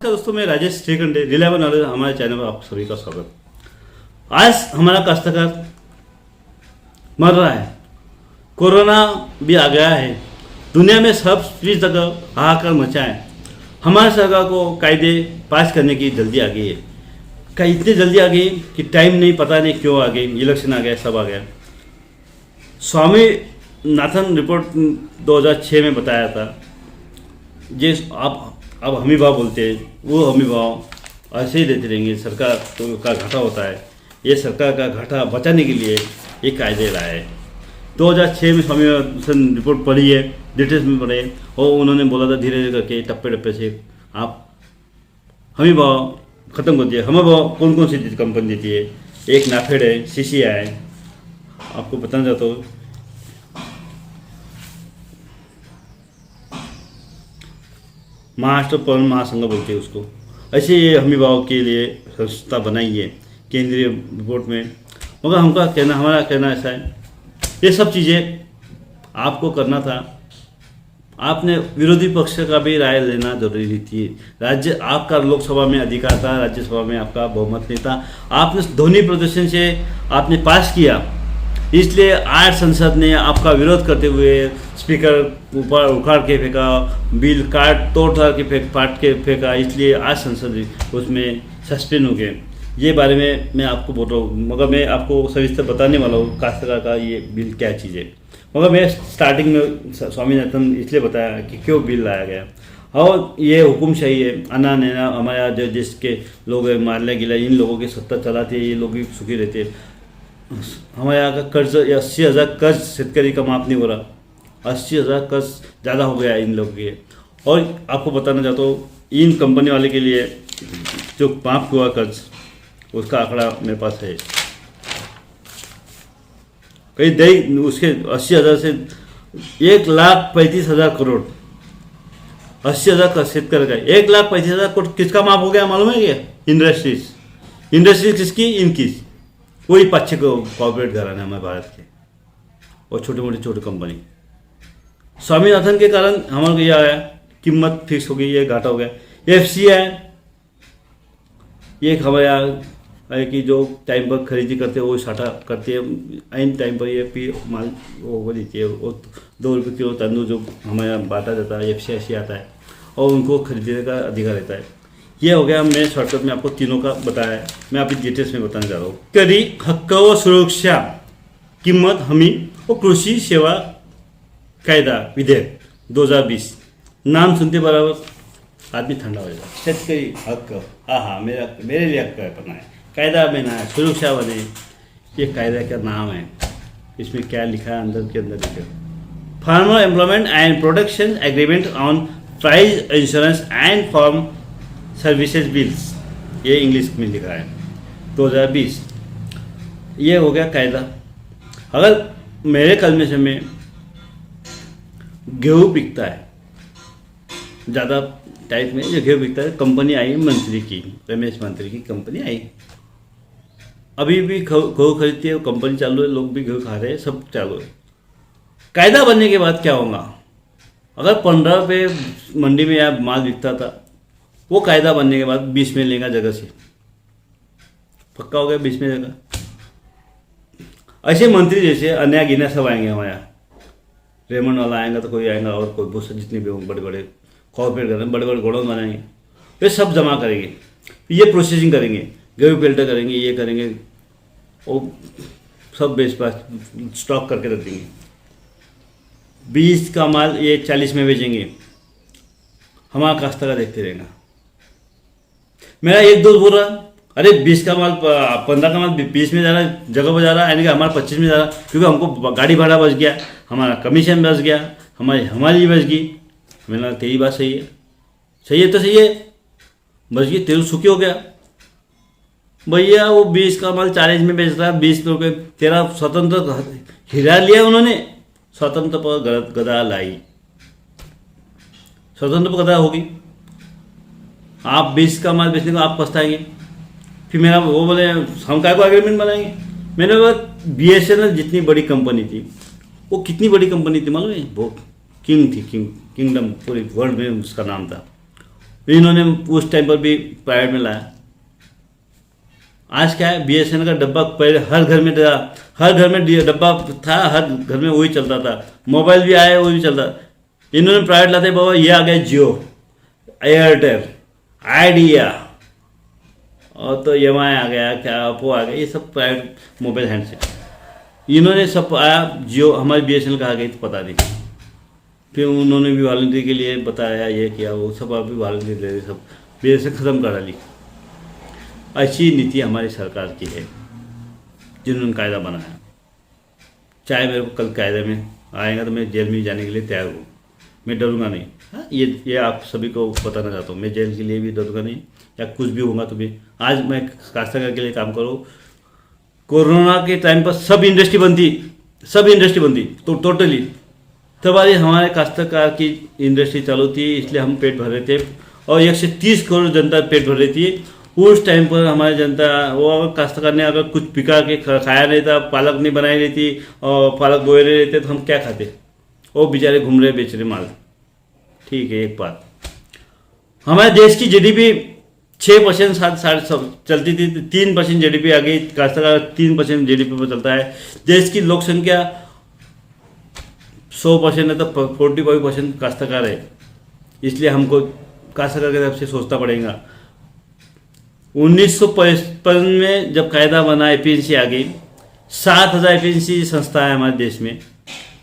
नमस्कार दोस्तों, मैं राजेश श्रीकंठे, रिलायबल नॉलेज हमारे चैनल पर आप सभी का स्वागत। आज हमारा काश्तकार मर रहा है, कोरोना भी आ गया है, दुनिया में सब जगह हाहाकार मचा है। हमारे सरकार को कायदे पास करने की जल्दी आ गई है। क्या इतनी जल्दी आ गई कि टाइम नहीं, पता नहीं क्यों आ गई। इलेक्शन आ गया, सब आ गया। स्वामीनाथन रिपोर्ट 2006 में बताया था, जे आप अब हमी भाव बोलते हैं, वो हमी भाव ऐसे ही देते रहेंगे। सरकार तो का घाटा होता है। ये सरकार का घाटा बचाने के लिए ये कायदे लाए है। 2006 में स्वामीनाथन रिपोर्ट पढ़ी है, डिटेल्स में पढ़े, और उन्होंने बोला था धीरे धीरे करके टप्पे टप्पे से आप हमी भाव ख़त्म कर दिया। हमी भाव कौन कौन सी कंपनी देती है? एक नाफेड है, CCI है। आपको बताना चाहता हूँ, महाराष्ट्र पवन महासंघ बोलते हैं उसको। ऐसे ये हमी भाव के लिए संस्था बनाई है केंद्रीय रिपोर्ट में। मगर हमारा कहना ऐसा है, ये सब चीज़ें आपको करना था। आपने विरोधी पक्ष का भी राय लेना जरूरी थी। राज्य आपका लोकसभा में अधिकार था, राज्यसभा में आपका बहुमत नहीं था। आपने ध्वनि प्रदर्शन से आपने पास किया, इसलिए आज संसद ने आपका विरोध करते हुए स्पीकर ऊपर उखाड़ के फेंका, बिल काट तोड़ के पाट के फेंका। इसलिए आज संसद उसमें सस्पेंड हो गए। ये बारे में मैं आपको बोल रहा हूँ, मगर मैं आपको सविस्तर बताने वाला हूँ काश्तकार का ये बिल क्या चीज़ है। मगर मैं स्टार्टिंग में स्वामीनाथन इसलिए बताया कि क्यों बिल लाया गया। और ये हुकुमशाही है, अन्ना नैना हमारे जो देश के लोग हैं, मारले गिला, इन लोगों की सत्ता चलाती है, ये लोग भी सुखी रहते हैं। हमारे यहाँ का कर्ज 80,000 कर्ज शेतकरी का माफ नहीं हो रहा। 80,000 कर्ज ज़्यादा हो गया है इन लोगों के। और आपको बताना चाहता हूँ, इन कंपनी वाले के लिए जो माफ हुआ कर्ज, उसका आंकड़ा मेरे पास है। कहीं दही उसके 80,000 से 1,35,000 करोड़, 80,000 का शेतकरी का 1,35,000 करोड़ किसका माफ हो गया मालूम है क्या? इंडस्ट्रीज किसकी? इनकी। वही 5-6 कॉर्पोरेट घराने हमारे भारत के, और छोटी कंपनी। स्वामीनाथन के कारण हमारे को यह आया, कीमत फिक्स हो गई, ये घाटा हो गया। FCI ये हमारे यहाँ है कि जो टाइम पर खरीदी करते हैं वो साटा करती है, आइन टाइम पर ये माल वो देती है। वो 2 रुपये किलो तंदूर जो हमारे यहाँ बांटा जाता है, FCI आता है, और उनको खरीदने का अधिकार रहता है। ये हो गया। मैं शॉर्टकट में आपको तीनों का बताया है, मैं आपकी डिटेल्स में बताना चाह रहा हूँ। करी हक्क व सुरक्षा, किंमत हमी और कृषि सेवा कायदा विधेयक 2020। नाम सुनते बराबर आदमी ठंडा हो जाएगा। शेतकरी हक्क, हाँ मेरे लिए हक्क है पढ़ना है। कायदा बना है, सुरक्षा बने, ये कायदा का नाम है। इसमें क्या लिखा है अंदर के अंदर लिखा, farmer employment and protection agreement on price insurance and farm services bills, ये इंग्लिश में लिखा है 2020। ये हो गया कायदा। अगर मेरे कलमे से में गेहूँ बिकता है ज़्यादा टाइप में, जो गेहूँ बिकता है, कंपनी आई मंत्री की, रमेश मंत्री की कंपनी आई। अभी भी गेहूँ खरीदती है, कंपनी चालू है, लोग भी गेहूँ खा रहे हैं, सब चालू है। कायदा बनने के बाद क्या होगा? अगर 15 रुपये मंडी में या माल बिकता था, वो कायदा बनने के बाद 20 में लेगा जगह से, पक्का हो गया 20 में जगह। ऐसे मंत्री जैसे अन्या गिना सब आएंगे हमारे यहाँ। रेमंड वाला आएगा तो कोई आएगा, और कोई बहुत जितने भी बड़े बड़े कॉर्पोरेट करेंगे, बड़े बड़े गोडाउन बनाएंगे, वे सब जमा करेंगे, ये प्रोसेसिंग करेंगे, गेहूँ फिल्टर करेंगे, ये करेंगे, और सब बेच पास स्टॉक करके रख देंगे। 20 का माल ये 40 में बेचेंगे, हमारा काश्तकार देखते रहेगा। मेरा एक दोस्त बोल रहा, अरे 20 का माल 15 का माल 20 में जा रहा है, जगह पर जा रहा है, यानी कि हमारा 25 में जा रहा है, क्योंकि हमको गाड़ी भाड़ा बच गया, हमारा कमीशन बच गया, हमारी बच गई। मैंने तेरी बात सही है, सही है तो सही है, बच गई, तेरे सुखी हो गया भैया। वो 20 का माल 40 में बेच रहा है, 20 रुपये तेरा स्वतंत्र हिरा लिया उन्होंने, स्वतंत्र पर गदा लाई, स्वतंत्र पर गदा होगी। आप 20 का माल बेचने को आप पछताएंगे। फिर मेरा वो बोले हम काय को एग्रीमेंट बनाएंगे। मैंने बोला BSNL जितनी बड़ी कंपनी थी, वो कितनी बड़ी कंपनी थी मालूम है? वो किंग थी, किंगडम, पूरे वर्ल्ड में उसका नाम था। इन्होंने उस टाइम पर भी प्राइवेट में लाया। आज क्या है, BSNL का डब्बा पहले हर घर में था, हर घर में डब्बा था, हर घर में वही चलता था। मोबाइल भी आया, वो भी चलता। इन्होंने प्राइवेट लाते बाबा, ये आ गया जियो, एयरटेल, आइडिया, और तो EMI आ गया, क्या ओप्पो आ गया, ये सब प्राइवेट मोबाइल हैंडसेट। इन्होंने सब आया, जियो हमारी BSNL का आ गई तो पता नहीं। फिर उन्होंने भी वॉलंटियर के लिए बताया, ये किया, वो सब अभी वॉलंटियर ले रहे, सब BSNL ख़त्म करा ली। ऐसी नीति हमारी सरकार की है, जिन्होंने कायदा बनाया। चाहे मेरे को कल कायदे में आएगा तो मैं जेल में जाने के लिए तैयार हूँ, मैं डरूंगा नहीं। हाँ, ये आप सभी को बताना चाहता हूँ, मैं जेल के लिए भी डरूंगा नहीं, या कुछ भी होगा तो भी। आज मैं काश्तकार के लिए काम करूँ। कोरोना के टाइम पर सब इंडस्ट्री बंद थी, तो टोटली तब हमारे काश्तकार की इंडस्ट्री चालू थी, इसलिए हम पेट भर रहे थे, और 130 करोड़ जनता पेट भर रही थी। उस टाइम पर हमारी जनता, वो अगर काश्तकार ने अगर कुछ पिका के खाया नहीं था, पालक नहीं बनाई रही थी और पालक बोए रहे थे, तो हम क्या खाते? वो बेचारे घूम रहे बेच रहे माल। ठीक है, एक बात, हमारे देश की GDP 6% साढ़े चलती थी, 3% GDP आ गई। काश्तकार 3% GDP पर चलता है। देश की लोक संख्या 100% है तो 45% काश्तकार है, इसलिए हमको काश्तकार की तरफ से सोचना पड़ेगा। 1955 में जब कायदा बना, APMC आ गई, 7,000 APMC संस्था है हमारे देश में।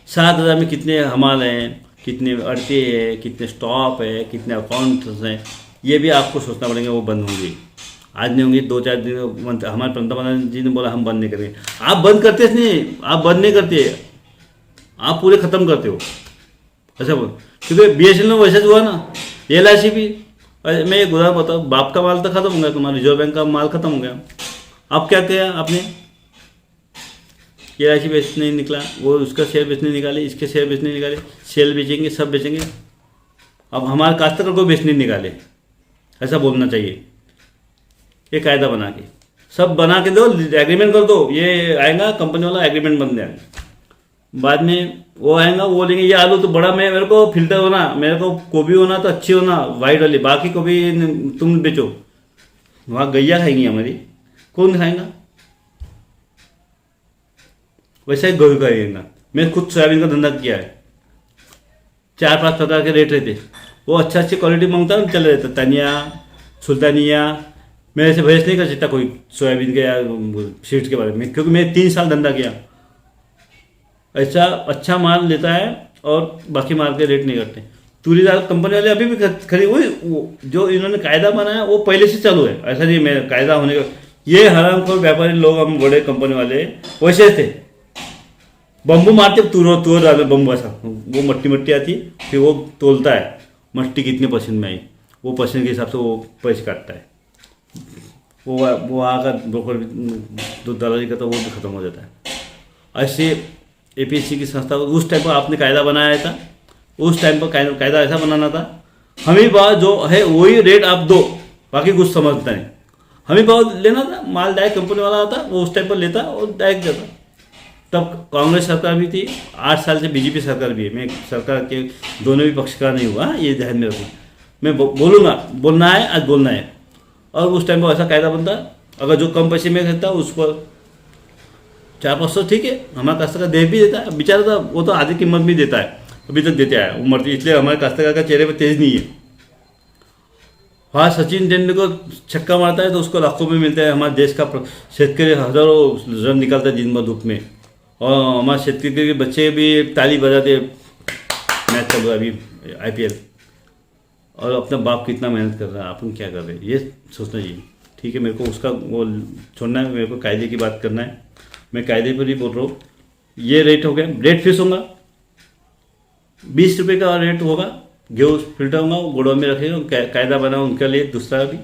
7,000 में कितने हमाल हैं, कितने अड़ते हैं, कितने स्टॉप है, कितने अकाउंट्स हैं, ये भी आपको सोचना पड़ेगा। वो बंद होंगी, आज नहीं होंगी, 2-4 दिन। हमारे प्रधानमंत्री जी ने बोला हम बंद नहीं करेंगे। आप बंद करते नहीं, आप बंद नहीं करते, आप पूरे ख़त्म करते हो, ऐसा बोल। क्योंकि BSNL में वैसे हुआ ना, LIC भी। मैं एक उदाहरण बताऊँ, बाप का माल तो खत्म हो गया, तुम्हारा रिजर्व बैंक का माल खत्म हो गया। अब क्या किया आपने? LIC बेचने निकला, वो उसका शेयर बेचने निकाले, इसके शेयर बेचने निकाले, सेल बेचेंगे, सब बेचेंगे। अब हमारे काश्तकार को बेचने निकाले, ऐसा बोलना चाहिए। ये कायदा बना के, सब बना के दो, एग्रीमेंट कर दो। ये आएगा कंपनी वाला, एग्रीमेंट बन जाएगा। बाद में वो आएगा, वो बोलेंगे ये आलू तो बड़ा, मैं मेरे को फिल्टर होना, मेरे को गोभी होना तो अच्छी होना, वाइट वाली, बाकी गोभी तुम बेचो। वहाँ गैया खाएंगी हमारी, कौन खाएगा? वैसा ही गोभी खाएगा। मैं खुद सोयाबीन का धंधा किया है, 4-5 प्रकार के रेट रहते, वो अच्छी क्वालिटी मांगता है, चले रहता। तनिया, सुल्तानिया, मेरे से बहस नहीं कर सकता कोई सोयाबीन के या सीड्स के बारे में, क्योंकि मैं 3 साल धंधा किया। ऐसा अच्छा माल लेता है और बाकी माल के रेट नहीं करते। तुरी दाल कंपनी वाले अभी भी खरीद, वही जो इन्होंने कायदा बनाया वो पहले से चालू है, ऐसा नहीं मैं कायदा होने का। ये हरामखोर व्यापारी लोग, हम बड़े कंपनी वाले वैसे थे, बम्बू मारते, तुर डाले बम्बू, ऐसा वो मट्टी आती, फिर वो तोलता है मट्टी कितने % में आई, वो % के हिसाब से वो पैसे काटता है। वो आकर ब्रोकर दूध दलाली का, तो वो भी खत्म हो जाता है। ऐसे APMC की संस्था, उस टाइम पर आपने कायदा बनाया था, उस टाइम पर कायदा ऐसा बनाना था, हमें भाव जो है वही रेट आप दो, बाकी कुछ समझता नहीं। हमें भाव लेना था, माल डायरेक्ट कंपनी वाला आता, वो उस टाइम पर लेता और डायरेक्ट देता। तब कांग्रेस सरकार भी थी, 8 साल से BJP सरकार भी है। मैं सरकार के दोनों भी पक्ष का नहीं हुआ, ये ध्यान में रखूँ। मैं बोलूँगा, बोलना है, आज बोलना है। और उस टाइम पर ऐसा कायदा बनता, अगर जो कम पैसे में रहता उस पर 400-500, ठीक है, हमारा काश्तकार दे भी देता है बेचारा, था वो तो आधी कीमत भी देता है, अभी तक देते आया उम्र, इसलिए हमारे काश्तकार का चेहरे पर तेज नहीं है। हाँ, सचिन तेंदुलकर छक्का मारता है तो उसको लाखों में मिलता है। हमारे देश का शेतकरी हज़ारों रन निकालता है दिन भर धूप में, और हमारे शेतकरी के बच्चे भी ताली बजाते। मैच चल रहा है अभी IPL, और अपना बाप कितना मेहनत कर रहा है, अपन क्या कर रहे हैं, ये सोचना चाहिए। ठीक है, मेरे को उसका वो छोड़ना है, मेरे को कायदे की बात करना है। मैं कायदे पर ही बोल रहा हूँ। ये रेट हो गया, रेट फिक्स होगा, 20 रुपये का रेट होगा। गेहूँ फिल्टर होगा, वो गोडाउन में रखेगा, कायदा बना उनके लिए दूसरा भी।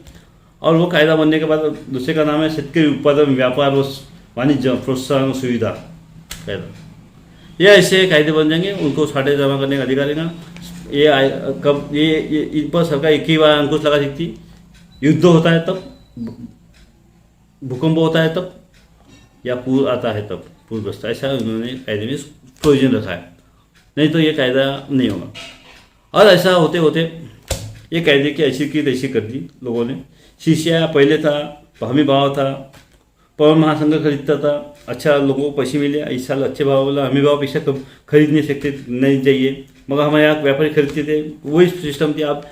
और वो कायदा बनने के बाद दूसरे का नाम है शेतकरी उत्पादन व्यापार व वाणिज्य प्रोत्साहन सुविधा कायदा। ये ऐसे कायदे बन जाएंगे, उनको साढ़े जमा करने का अधिकार रहेगा। ये कब ये इन पर सरकार एक ही बार अंकुश लगा सकती, युद्ध होता है तब, भूकंप होता है तब, या पूर आता है तब, पूर्वग्रस्त, ऐसा उन्होंने कायदे में प्रोविजन रखा है। नहीं तो ये कायदा नहीं होगा। और ऐसा होते होते ये कायदे की ऐसी की तैसी कर दी लोगों ने। शीशिया पहले था, हमी भाव था, पवन महासंघ खरीदता था, अच्छा लोगों को पैसे मिले। इस साल अच्छे भाव बोला, हमी भाव पैसा कब खरीद नहीं सकते, नहीं चाहिए, मगर हमारे यहाँ व्यापारी खरीदते थे, वही सिस्टम थी। आप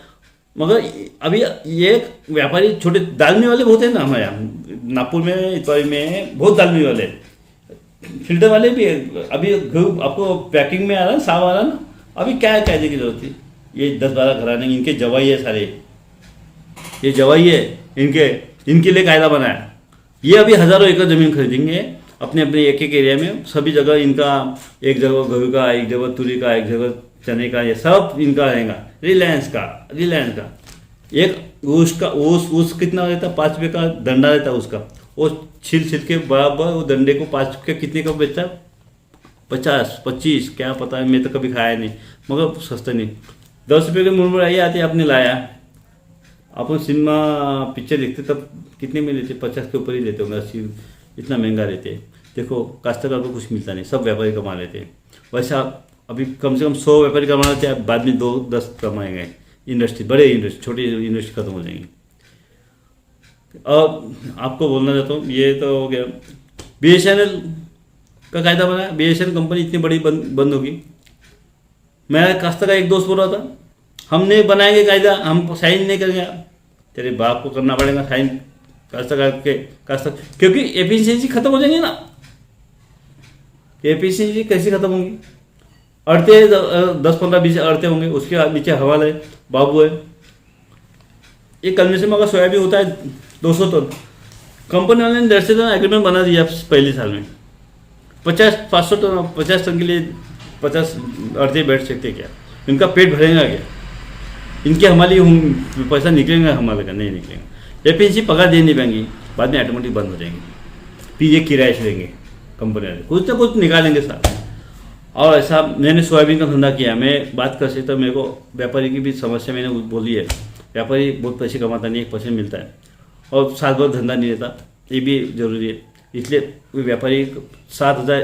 मगर अभी ये व्यापारी छोटे दालमी वाले बहुत हैं ना हमारे यहाँ नागपुर में, इतवारी में बहुत दालमी वाले, फिल्टर वाले भी है। अभी आपको पैकिंग में आ रहा है, साफ आ रहा ना, अभी क्या है कायदे की जरूरत थी। ये 10-12 घराने इनके जवाई है सारे, ये जवाई है इनके लिए कायदा बनाया। ये अभी हज़ारों एकड़ ज़मीन खरीदेंगे अपने अपने एक एक एरिया में, सभी जगह इनका, एक जगह गेहूँ का, एक जगह तुरी का, एक जगह चने का, ये सब इनका रहेगा। रिलायंस का एक उसका उस कितना रहता, 5 रुपये का डंडा रहता उसका, वो छिल के बराबर वो डंडे को 5 रुपये कितने का बेचता, 50-25 क्या पता है, मैं तो कभी खाया नहीं, मगर सस्ता नहीं। 10 रुपये के मुरमुराई आती आपने लाया। अपन सिनेमा पिक्चर देखते तब कितने में लेते, 50 के ऊपर ही लेते होंगे, 80, इतना महंगा रहते। देखो काश्तकार को कुछ मिलता नहीं, सब व्यापारी कमा लेते हैं। वैसा अभी कम से कम 100 व्यापारी कमा लेते हैं, बाद में 2-10 कमाएंगे। इंडस्ट्री, बड़े इंडस्ट्री, छोटी इंडस्ट्री खत्म हो जाएंगी। अब आपको बोलना चाहता हूँ, ये तो हो गया। BSNL का कायदा बनाया, BSNL कंपनी इतनी बड़ी बंद होगी। मेरा काश्तकार का एक दोस्त बोल रहा था, हम नहीं बनाएंगे कायदा, हम साइन नहीं करेंगे। तेरे बाप को करना पड़ेगा साइन काश्तकार के, क्योंकि एफिशिएंसी खत्म हो जाएंगी ना। एफिशिएंसी कैसे खत्म होंगी, अड़ते 10-15-20 अड़ते होंगे, उसके नीचे हवाला है, बाबू है। ये कन्वेंशन में अगर सोयाबीन होता है 200 टन, कंपनी वाले ने 150 टन एग्रीमेंट बना दिया पहले साल में। 500 टन 50 टन के लिए 50 अड़ते बैठ सकते क्या? इनका पेट भरेगा क्या? इनके हमारे पैसा निकलेगा, हमारे का नहीं निकलेगा। एफिशिएंसी पगार दे नहीं पाएंगी, बाद में ऑटोमेटिक बंद हो जाएंगी। फिर ये किराए से देंगे कंपनी वाले, कुछ ना कुछ निकालेंगे साथ। और ऐसा मैंने सोयाबीन का धंधा किया, मैं बात कर सकता, मेरे को व्यापारी की भी समस्या मैंने बोली है। व्यापारी बहुत पैसे कमाता नहीं, 1% मिलता है, और साल भर धंधा नहीं रहता, ये भी जरूरी है। इसलिए व्यापारी 7000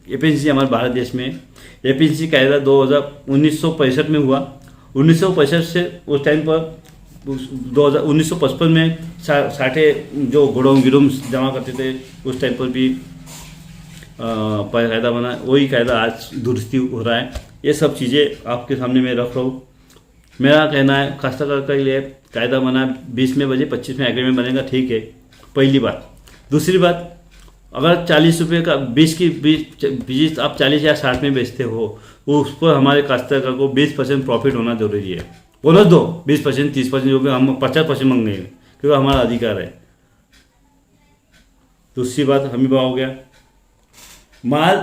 एफिशिएंसी हमारे भारत देश में। एफिशिएंसी कायदा 1965 में हुआ। 1965 से उस टाइम पर 1955 में साठे जो गोडाउन गिरूम जमा करते थे, उस टाइम पर भी कायदा बना, वही कायदा आज दुरुस्ती हो रहा है। ये सब चीज़ें आपके सामने मैं रख रहा हूँ। मेरा कहना है काश्तकार के लिए कायदा बना, 20 में बजे 25 में एग्रीमेंट बनेगा, ठीक है, पहली बात। दूसरी बात, अगर 40 रुपये का 20 आप 40 या 60 में बेचते हो, उस पर हमारे काश्तकार को 20% प्रॉफिट होना जरूरी है। बोनस दो 20%, 30%, जो भी हम 50% मांगेंगे, क्योंकि हमारा अधिकार है। दूसरी बात, हमी भाव हो गया। माल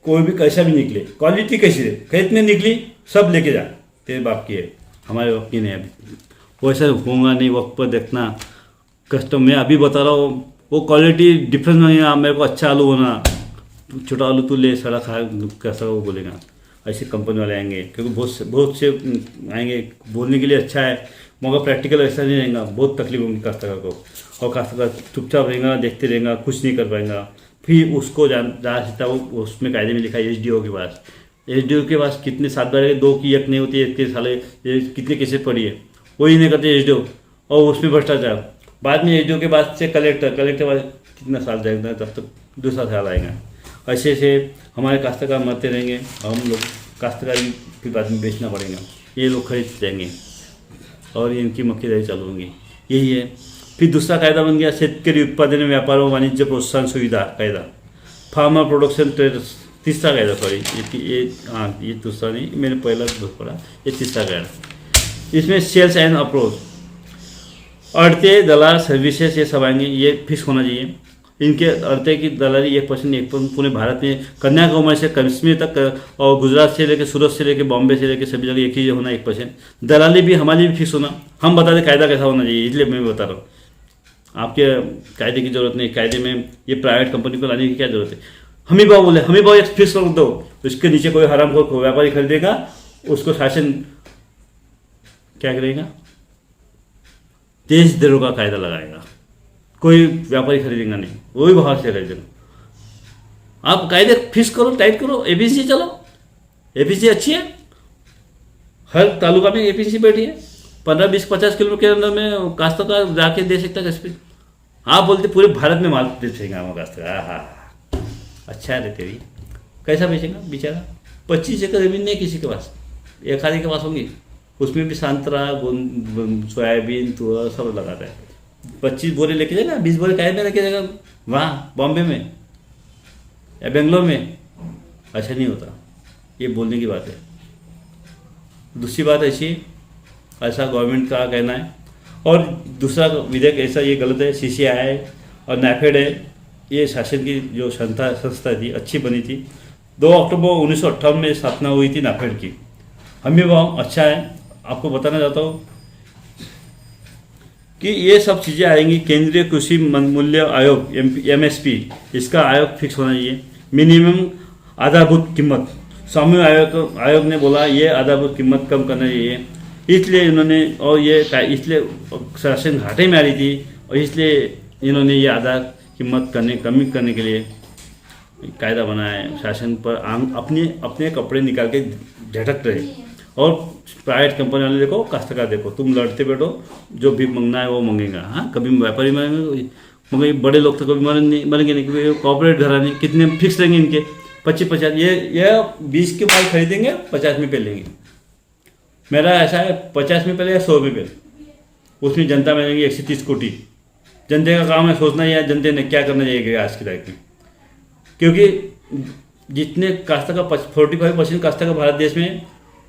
कोई भी कैसा भी निकले, क्वालिटी कैसी रहे, कितने निकली सब लेके जा, तेरे बाप की है, हमारे बाप की नहीं। अभी वैसा होगा नहीं, वक्त पर देखना। कस्टम मैं अभी बता रहा हूँ, वो क्वालिटी डिफरेंस नहीं है। मेरे को अच्छा आलू होना, छोटा आलू तू ले, सड़ा खा कैसा वो बोलेगा। ऐसे कंपनी वाले आएंगे, क्योंकि बहुत से आएंगे, बोलने के लिए अच्छा है, मगर प्रैक्टिकल ऐसा नहीं रहेगा, बहुत तकलीफ होगी काश्तकार को। और काश्तकार चुपचाप रहेगा, देखते रहेगा, कुछ नहीं कर पाएगा। फिर उसको जा सकता वो, उसमें कायदे में लिखा है SDO के पास। SDO के पास कितने 7 बार 2 की 1 नहीं होती है, इतने साले कितने केसेस पड़ी है, वही नहीं करते SDO, और उसमें भ्रष्टाचार। बाद में SDO के बाद से कलेक्टर बाद कितना साल जाएगा, तब तक दूसरा साल आएगा। ऐसे से हमारे काश्तकार मरते रहेंगे, हम लोग काश्तकारी फिर बाद में बेचना पड़ेगा, ये लोग खरीद देंगे, और इनकी मक्खीदारी चालू होंगी। यही है। फिर दूसरा कायदा बन गया शेतकरी उत्पादन व्यापार व वाणिज्य प्रोत्साहन सुविधा कायदा, फार्मर प्रोडक्शन ट्रेड। तीसरा कायदा, सॉरी, ये दूसरा नहीं, मैंने पहला पढ़ा, ये तीसरा कायदा। इसमें सेल्स एंड अप्रोच, अड़ते दलाल सर्विसेज, ये सब आएंगे, ये फिक्स होना चाहिए। इनके अड़ते की दलाली 1% पूरे भारत में, कन्याकुमारी से कश्मीर तक, और गुजरात से लेकर सूरत से लेकर बॉम्बे से लेकर सभी जगह एक ही होना 1%। दलाली भी हमारी भी फिक्स होना। हम बता दें कायदा कैसा होना चाहिए, इसलिए मैं बता रहा हूँ। आपके कायदे की जरूरत नहीं, कायदे में ये प्राइवेट कंपनी को लाने की क्या जरूरत है। हमी भाव बोले, हमी भाव एक फिक्स कर दो, उसके नीचे कोई हराम को व्यापारी खरीदेगा, उसको शासन क्या करेगा, देशद्रोह का कायदा लगाएगा। कोई व्यापारी खरीदेगा नहीं, वही बाहर से खरीदेगा। आप कायदे फिक्स करो, टाइट करो, एफिशिएंसी चलो, एफिशिएंसी अच्छी है, हर तालुका में एफिशिएंसी बैठी है, 15-20-50 किलोमीटर के अंदर में काश्तकार जाके दे सकता है किस पे। आप बोलते पूरे भारत में माल बेच सकेंगे हम काश्तकार। हाँ, अच्छा है तेरी। कैसा बेचेगा बेचारा? 25 एकड़ ज़मीन नहीं किसी के पास, एक आदमी के पास होंगी, उसमें भी संतरा सोयाबीन तुअर सब लगाता है। 25 बोरे लेके जाएगा, 20 बोरे काय में लेके जाएगा वहाँ बॉम्बे में या बेंगलोर में? अच्छा नहीं होता, ये बोलने की बात है। दूसरी बात ऐसी, ऐसा गवर्नमेंट का कहना है। और दूसरा विधेयक ऐसा ये गलत है, CCI और NAFED है, ये शासन की जो संस्था थी अच्छी बनी थी। 2 अक्टूबर 1958 में स्थापना हुई थी NAFED की। हमी भाव अच्छा है। आपको बताना चाहता हूँ कि ये सब चीज़ें आएंगी। केंद्रीय कृषि मूल्य आयोग MSP, इसका आयोग फिक्स होना चाहिए। मिनिमम आधारभूत कीमत, स्वामी आयोग ने बोला ये आधारभूत कीमत कम करना चाहिए, इसलिए इन्होंने, और ये इसलिए शासन घाटे में आ रही थी और इसलिए इन्होंने ये आधार कीमत कमी करने के लिए कायदा बनाया है। शासन पर अपने कपड़े निकाल के झटक रहे। और प्राइवेट कंपनी वाले देखो, काश्तकार देखो, तुम लड़ते बैठो, जो भी मंगना है वो मंगेगा। हाँ, कभी व्यापारी मरेंगे, मगर बड़े लोग तो कभी मरेंगे नहीं, क्योंकि कॉर्पोरेट घराने कितने फिक्स रहेंगे इनके 25-50। ये 20 के माल खरीदेंगे, 50 में पेल लेंगे। मेरा ऐसा है 50 में पहले या 100 में पहले, उसमें जनता मिलेंगी 130 कोटि। जनता का काम है सोचना या जनता ने क्या करना चाहिए आज की तारीख में, क्योंकि जितने काश्तकार 45% काश्तकार भारत देश में,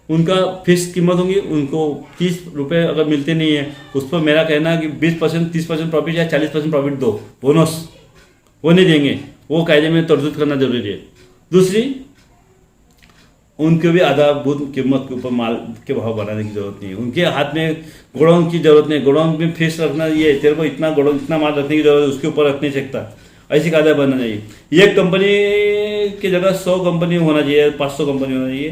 उनका फिक्स कीमत होगी। उनको 30 रुपये अगर मिलते नहीं है, उस पर मेरा कहना है कि 20% 30% प्रॉफिट या 40% प्रॉफिट दो, बोनस वो नहीं देंगे। वो कायदे में तरजूद करना जरूरी है। दूसरी, उनके भी आधारभूत कीमत के ऊपर माल के भाव बढ़ाने की जरूरत नहीं है। उनके हाथ में गोडाउन की जरूरत नहीं, गोडाउन में फिक्स रखना, ये तेरे को इतना गोडाउन इतना माल रखने की जरूरत है, उसके ऊपर रख नहीं सकता, ऐसी कायदा बनना चाहिए। एक कंपनी की जगह 100 कंपनी होना चाहिए, 500 कंपनी होना चाहिए,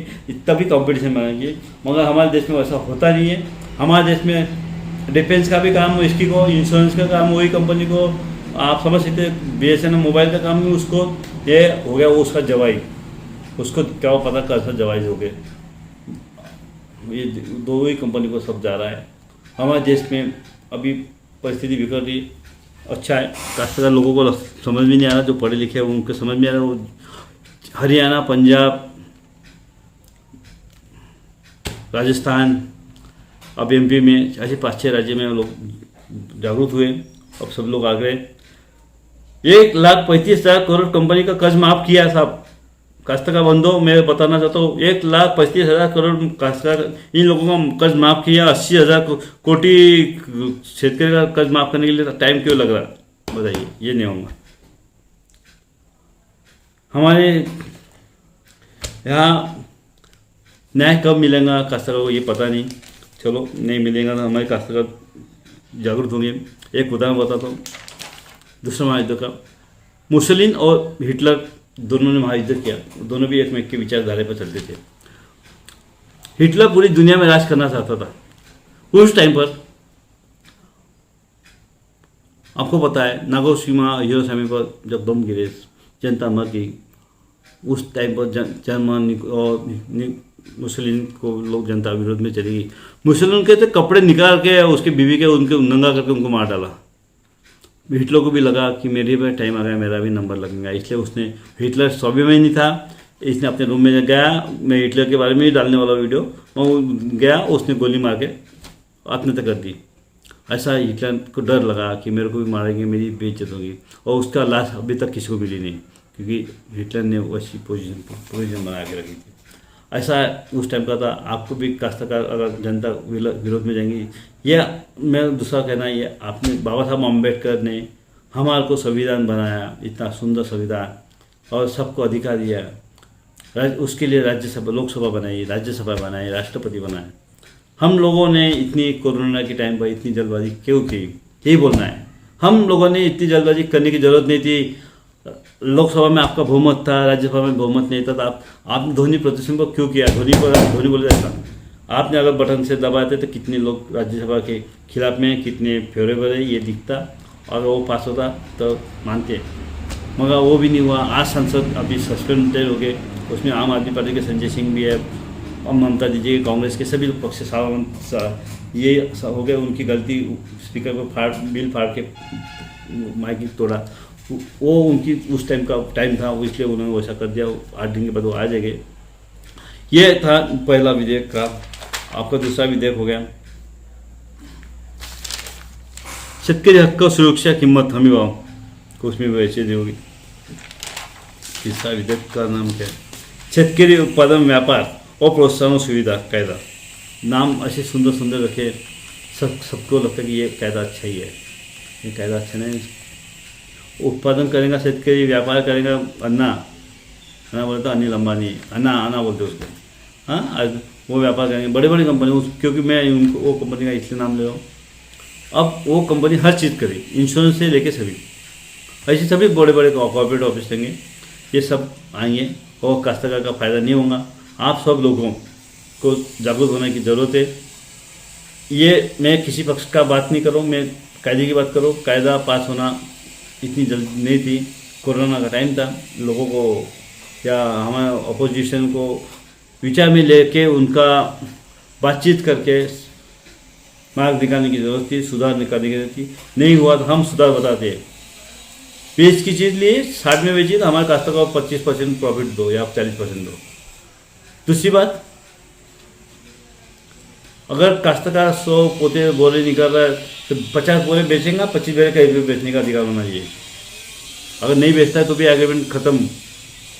तभी कंपटीशन बनना चाहिए। मगर हमारे देश में वैसा होता नहीं है। हमारे देश में डिफेंस का भी काम इसकी को, इंश्योरेंस का काम वही कंपनी को, आप समझ सकते हैं BSNL मोबाइल का काम भी उसको, ये हो गया वो उसका जवाई, उसको क्या पता कैसा जवाई हो गए। ये दो ही कंपनी को सब जा रहा है। हमारे देश में अभी परिस्थिति बिगड़ रही। अच्छा है, काश्तकार लोगों को समझ में नहीं आ रहा, जो पढ़े लिखे हैं उनको समझ में आ रहा है। वो हरियाणा, पंजाब, राजस्थान, अब MP में, ऐसे 5-6 राज्य में लोग जागरूक हुए। अब सब लोग आ गए। 1,35,000 करोड़ कंपनी का कर्ज माफ किया साहब। काश्तकार बंधो, मैं बताना चाहता हूँ, 1,35,000 करोड़ काश्तकार, इन लोगों का कर्ज माफ किया। 80,000 कोटि शेतकरी का कर्ज माफ करने के लिए टाइम क्यों लग रहा, बताइए? ये नहीं होगा। हमारे यहाँ न्याय कब मिलेगा काश्तकार को, ये पता नहीं। चलो, नहीं मिलेगा तो हमारे काश्तकार जागरूक होंगे। एक उदाहरण बताता हूँ, दूसरा महायुद्ध का। मुसोलिनी और हिटलर दोनों ने महायुद्ध किया। दोनों भी एक के विचारधारा पर चलते थे। हिटलर पूरी दुनिया में राज करना चाहता था। उस टाइम पर आपको पता है, नागोशिमा हिरोशिमा पर जब बम गिरे, जनता मर गई। उस टाइम पर जर्मन और मुसोलिनी को लोग जनता विरोध में चली गई। मुसोलिनी के तो कपड़े निकाल के उसके बीवी के उनके नंगा करके उनको मार डाला। हिटलर को भी लगा कि मेरे भी टाइम आ गया, मेरा भी नंबर लगेगा, इसलिए उसने, हिटलर स्वाभिमानी था, इसने अपने रूम में गया। मैं हिटलर के बारे में ही डालने वाला वीडियो, वो गया, उसने गोली मार के आत्महत्या कर दी। ऐसा हिटलर को डर लगा कि मेरे को भी मारेंगे, मेरी बेइज्जत होगी, और उसका लाश अभी तक किसी को मिली नहीं, क्योंकि हिटलर ने वैसी पोजीशन बना के रखी थी। ऐसा उस टाइम का था। आपको भी काश्तकार अगर जनता विरोध में जाएंगी, यह मैं दूसरा कहना, ये आपने बाबा साहब अम्बेडकर ने हमारे को संविधान बनाया, इतना सुंदर संविधान, और सबको अधिकार दिया। उसके लिए राज्यसभा, लोकसभा बनाई, राज्यसभा बनाई, राष्ट्रपति बनाए। हम लोगों ने इतनी कोरोना के टाइम पर इतनी जल्दबाजी क्यों की, यही बोलना है। हम लोगों ने इतनी जल्दबाजी करने की जरूरत नहीं थी। लोकसभा में आपका बहुमत था, राज्यसभा में बहुमत नहीं था, तो आपने ध्वनि प्रदर्शन को क्यों किया? ध्वनि बोले जाता, आपने अगर बटन से दबाते तो कितने लोग राज्यसभा के खिलाफ में, कितने फेवरेबल है ये दिखता, और वो पास होता तो मानते, मगर वो भी नहीं हुआ। आज संसद अभी सस्पेंडेड हो गए। उसमें आम आदमी पार्टी के संजय सिंह भी है, और ममता दीजिए, कांग्रेस के सभी पक्ष ये सब हो गया उनकी गलती, स्पीकर को बिल फाड़ के माइक तोड़ा, वो उनकी उस टाइम का टाइम था, इसलिए उन्होंने वैसा कर दिया। 8 दिन के बाद वो आ जाएंगे। ये था पहला विधेयक का। आपका दूसरा विधेयक हो गया शेतकरी हक्क सुरक्षा किंमत हमी भाव को उसमें वैसे दी होगी। तीसरा विधेयक का नाम क्या है? शेतकरी उत्पादन व्यापार और प्रोत्साहन सुविधा कायदा। नाम ऐसे सुंदर सुंदर रखे, सबको लगता है कि ये कायदा अच्छा ही है। ये कायदा अच्छा नहीं। उत्पादन करेगा शेतकरी, व्यापार करेगा अन्ना बोलते अनिल अंबानी, अन्ना बोलते उसको। हाँ, वो व्यापार करेंगे बड़े बड़ी कंपनी, क्योंकि मैं उनको वो कंपनी का इसलिए नाम ले रहा हूँ। अब वो कंपनी हर चीज़ करे, इंश्योरेंस से लेके सभी, ऐसे सभी बड़े बड़े कॉर्पोरेट ऑफिस लेंगे, ये सब आएंगे और काश्तकार का फ़ायदा नहीं होगा। आप सब लोगों को जागरूक होने की ज़रूरत है। ये मैं किसी पक्ष का बात नहीं कर रहा हूँ, मैं कायदे की बात करूँ। कायदा पास होना इतनी जल्दी नहीं थी, कोरोना का टाइम था, लोगों को या हमारे अपोजिशन को विचार में लेके उनका बातचीत करके मार्ग निकालने की ज़रूरत थी, सुधार निकालने की ज़रूरत थी। नहीं हुआ तो हम सुधार बताते हैं। 20 की चीज़ लिए 60 में बेची तो हमारे काश्तकार को 25% प्रॉफिट दो या 40% दो। दूसरी बात, अगर काश्तकार 100 पोते बोरे निकल रहा है तो 50 बोरे बेचेंगे, 25 बोरे कहीं बेचने का अधिकार होना चाहिए। अगर नहीं बेचता है तो भी एग्रीमेंट खत्म,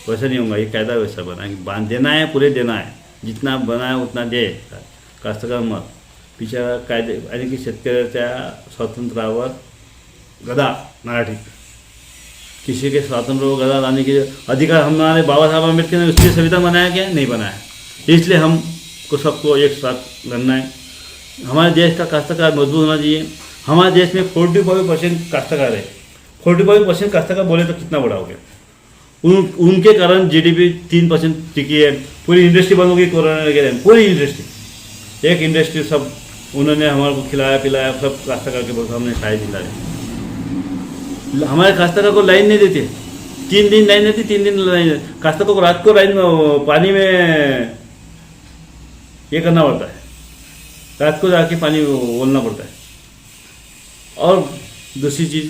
वैसा नहीं होगा। ये कायदा वैसा बना कि बांध देना है, पूरे देना है, जितना बनाए उतना दे काश्तकार मत। बिचारा कायदे आणि की शेतकऱ्याच्या स्वातंत्र्यावर गदा मराठी, किसी के स्वातंत्र को गदा लाने के अधिकार हमारे बाबा साहब अम्बेडकर ने उसकी संविधान बनाया क्या? नहीं बनाया। इसलिए हमको सबको एक साथ लड़ना है। हमारे देश का काश्तकार मजबूत होना चाहिए। हमारे देश में 45% काश्तकार है। 45% काश्तकार बोले तो कितना बड़ा हो गया। उनके कारण GDP 3% टिकी है। पूरी इंडस्ट्री बंद हो गई कोरोना के टाइम, पूरी इंडस्ट्री, एक इंडस्ट्री सब उन्होंने हमारे को खिलाया पिलाया, सब काश्तकार के सामने खाए दिलाए। हमारे काश्तकार को लाइन नहीं देते, 3 दिन लाइन देती, 3 दिन लाइन। काश्तकार को रात को लाइन पानी में ये करना पड़ता है, रात को जाके पानी ओलना पड़ता है। और दूसरी चीज़,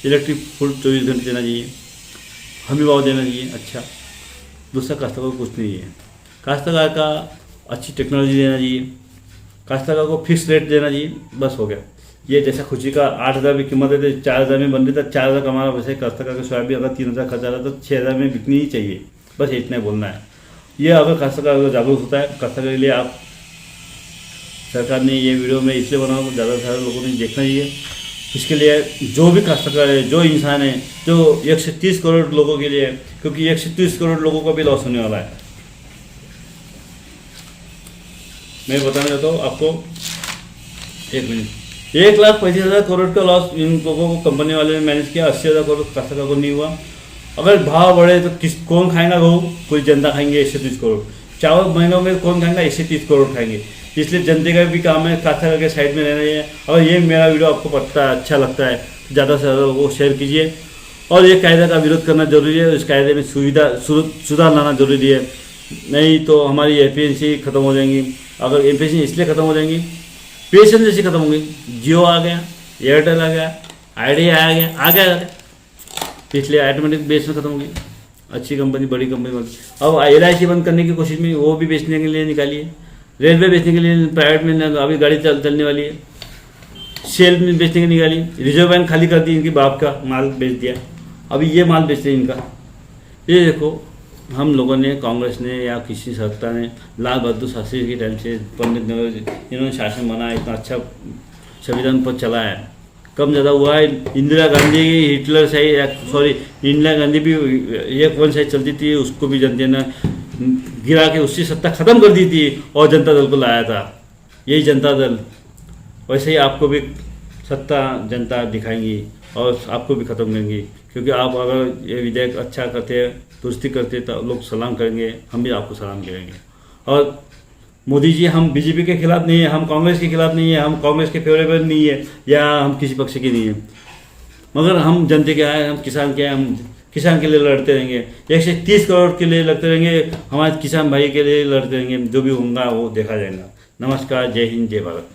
इलेक्ट्रिक फुल 24 घंटे देना चाहिए, हमी भाव देना चाहिए। अच्छा, दूसरा काश्तकार को कुछ नहीं है। काश्तकार का अच्छी टेक्नोलॉजी देना चाहिए, काश्तकार को फिक्स रेट देना चाहिए, बस हो गया। ये जैसा खुशी का 8,000 की कीमत है तो 4,000 में बन रही था, 4,000 कमाना। वैसे काश्तकार का सोयाबीन अगर 3,000 खर्चा रहा तो 6,000 में बिकनी ही चाहिए, बस इतना बोलना है। ये अगर काश्तकार अगर जागरूक होता है काश्तकार के लिए, आप सरकार ने ये वीडियो में इसलिए बनाया तो ज़्यादा से ज़्यादा लोगों ने देखना चाहिए। इसके लिए जो भी काश्तकार है, जो इंसान है, जो 130 करोड़ लोगों के लिए, क्योंकि 130 करोड़ लोगों का भी लॉस होने वाला है। मैं बताना चाहता हूँ आपको, 1 मिनट, 1,25,000 करोड़ का लॉस इन लोगों को कंपनी वाले ने मैनेज किया, 80,000 करोड़ काश्तकार को नहीं हुआ। अगर भाव बढ़े तो कौन खाएगा? वो पूरी जनता खाएंगे 130 करोड़। चावल महंगा में कौन खाएगा? 130 करोड़ खाएंगे। इसलिए जनता का भी काम है काश्तकार के साइड में रहना चाहिए। अगर ये मेरा वीडियो आपको पता है, अच्छा लगता है तो ज़्यादा से ज़्यादा वो शेयर कीजिए। और ये कायदे का विरोध करना जरूरी है, इस कायदे में सुधार लाना जरूरी है, नहीं तो हमारी एपीएमसी खत्म हो जाएंगी। अगर एपीएमसी इसलिए खत्म हो जाएंगी, पेशन जैसी खत्म हो गई, जियो आ गया, एयरटेल आ गया, आइडिया आ गया, इसलिए ऑटोमेटिक बेच में खत्म हो गई। अच्छी कंपनी, बड़ी कंपनी बन। अब LIC बंद करने की कोशिश में, वो भी बेचने के लिए निकाली है। रेलवे बेचने के लिए, प्राइवेट में अभी गाड़ी चलने वाली है। सेल में बेचने की निकाली, रिजर्व बैंक खाली कर दी, इनकी बाप का माल बेच दिया, अभी ये माल बेच रहे हैं इनका। ये देखो, हम लोगों ने, कांग्रेस ने या किसी सत्ता ने, लाल बहादुर शास्त्री के टाइम से पंडित नेहरू इन्होंने शासन बनाया, इतना अच्छा संविधान पर चला है। कम ज़्यादा हुआ है। इंदिरा गांधी हिटलर सही, इंदिरा गांधी भी एक वन साइड चलती थी, उसको भी जनता ने गिरा के उसकी सत्ता खत्म कर दी थी और जनता दल को लाया था। यही जनता दल, वैसे ही आपको भी सत्ता जनता दिखाएंगी और आपको भी ख़त्म करेंगी। क्योंकि आप अगर ये विधेयक अच्छा करते हैं, दुरुस्ती करते तो लोग सलाम करेंगे, हम भी आपको सलाम करेंगे। और मोदी जी, हम बीजेपी के खिलाफ नहीं है, हम कांग्रेस के खिलाफ नहीं है, हम कांग्रेस के फेवरेबल नहीं है, या हम किसी पक्ष के नहीं है, मगर हम जनता के हैं, हम किसान के हैं, हम किसान के लिए लड़ते रहेंगे। 130 करोड़ के लिए लड़ते रहेंगे, हमारे किसान भाई के लिए लड़ते रहेंगे। जो भी होगा वो देखा जाएगा। नमस्कार, जय हिंद, जय भारत।